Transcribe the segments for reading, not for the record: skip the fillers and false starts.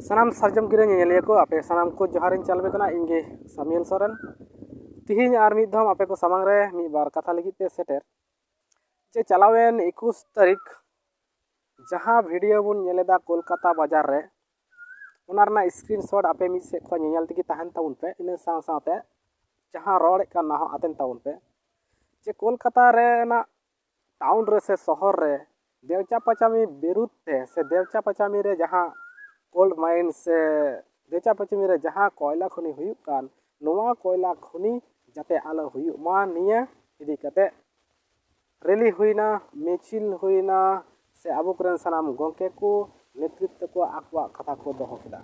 सानाम सार्जम गिरे ñeñeliya ko ape sanam ko joharin chalbe kana inge Samuel Soren तिहिन आर मिद धम आपे को सामांग रे मी बार कथा लगित ते सेटर जे चलावेन 21 तारीख जहां वीडियो बुन ñeleदा कोलकाता बाजार रे ओनारना स्क्रीनशॉट आपे मी से को ñeñal तगी ताहन ताउन पे इन साव सावते जहां रोड का ना आतेन ताउन पे जे कोलकाता रे ना टाउन रे से शहर रे देवचा पचामी बिरुद ते से देवचा पचामी रे जहां गोल्ड माइन से देवचा पचामी रे जहां कोयला खनि हुयुक कान नोवा कोयला खनि जाते आलो हुयुक मा निया इदी कते रैली हुइना मिचिल हुइना से आबो करन सनाम गोंके को नेतृत्व को आकवा कथा को दोहो केदा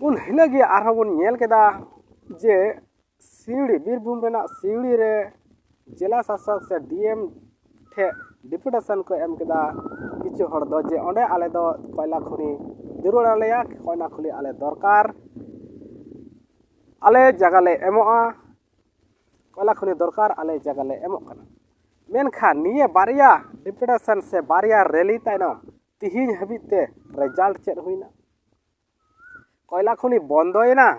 उन हिलगे आरहा बुन नेल केदा जे सिवड़ी बीरभूम रेना सिवड़ी रे जिला शासक से डीएम ठे डिपुटेशन को एम केदा किछु हर दो जे ओंडे आले दो कोयला खनि जरूर आलेया कोयला खनि आले दरकार आले जगाले एमोआ कोयला खनि दरकार आले जगाले एमो कना मेनखा निये बारिया डिपुटेशन से बारिया रैली ताइनो तिहिन हबिते रिजल्ट चेक हुइना कोयला खनि बंदोयना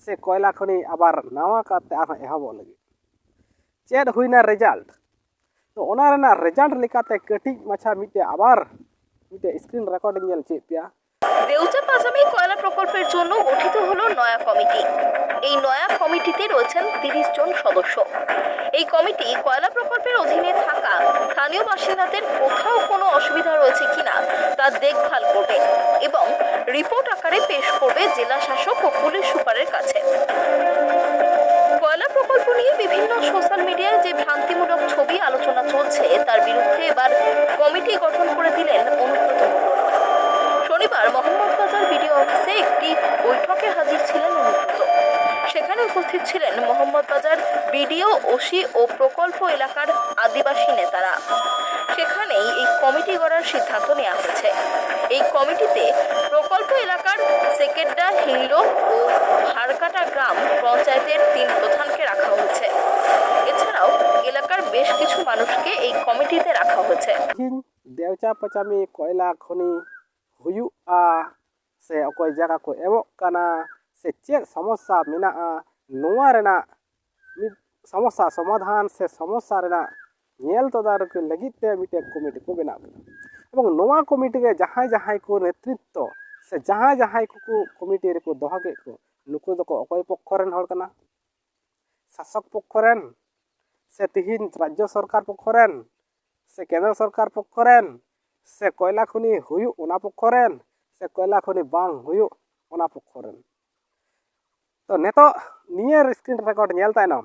से कोयला खनि आबार नावा काते आर एहबो लगी चेक हुइना रिजल्ट तो ओना रेना रिजल्ट लेकाते कटिक माछा मिटे आबार मिटे स्क्रीन रेकर्डिंग नेल चेक पिया দেউচা পাজামি কয়লা প্রকল্পের জন্য গঠিত হলো নয়া কমিটি। এই নয়া কমিটিতে রয়েছেন 30 জন সদস্য। এই কমিটি কয়লা প্রকল্পের অধীনে থাকা স্থানীয় বাসিন্দাদের কোথাও কোনো অসুবিধা রয়েছে কিনা তা দেখভাল করবে এবং রিপোর্ট আকারে পেশ করবে জেলা শাসক ও পুলিশ সুপারের কাছে। কয়লা প্রকল্প নিয়ে বিভিন্ন সোশ্যাল মিডিয়ায় যে ভ্রান্তিমূলক ছবি আলোচনা চলছে তার বিরুদ্ধে এবার কমিটি গঠন করে দিলেন অনুব্রত মণ্ডল। শনিবার মোহাম্মদবাজার বিডিও অফিসে একটি বৈঠকে হাজির ছিলেন অনুব্রত। সেখানে উপস্থিত ছিলেন মোহাম্মদবাজার বিডিও ওসি ও প্রকল্প এলাকার আদিবাসী নেতারা। সেখানেই এই কমিটি গড়ার সিদ্ধান্ত নেওয়া হয়েছে। এই কমিটিতে প্রকল্প এলাকার সেকেড্ডা হিংলো ও হারকাটা গ্রাম পঞ্চায়েতের 3 প্রধানকে রাখা হয়েছে। এছাড়াও এলাকার বেশ কিছু মানুষকে এই কমিটিতে রাখা হয়েছে। দেওচা পচামি কয়লা খনি हुयुआ से अकोय जगह को एवो काना से चेक समस्या मिना नोआ रेना समस्या समाधान से समस्या रेना नेल तदार के लगित ते मिटे कमिटी को बना एवं नोआ कमिटी रे जहां जहां को नेतृत्व से जहां जहां को कमिटी रे को दोहागे को नुको दको अकोय पक्षरेन हर कना शासक पक्षरेन से तिहिन राज्य सरकार पक्षरेन से केंद्र सरकार पक्षरेन से कोयला खनि हुयु ओना पक्षरेन से कोयला खनि बांग हुयु ओना पक्षरेन तो नेतो नियर स्क्रीन रेकॉर्ड नेल ताइनम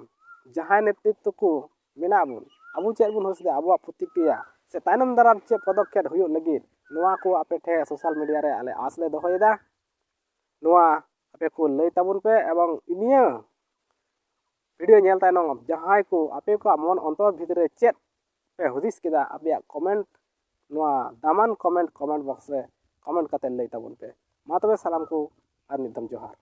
जहां नेतृत्व को मेना बुन आबु चेक बुन होसदे आबु प्रतिक्रिया से ताइनम दाराम चे पदक्षेप हुयु लगित नोआ को आपे ठे सोशल मीडिया रे आले आसले दोहयदा नोआ आपे को लई ताबुन पे एवं इनिया वीडियो नेल ताइनम जहां को आपे को मन अंतर भितरे चेक पे हुदिस केदा आपे कमेंट नोआ दामान कमेंट बॉक्स रे कमेंट कते लई ताबुन पे मा तबे सलाम को आर निदम जोहार।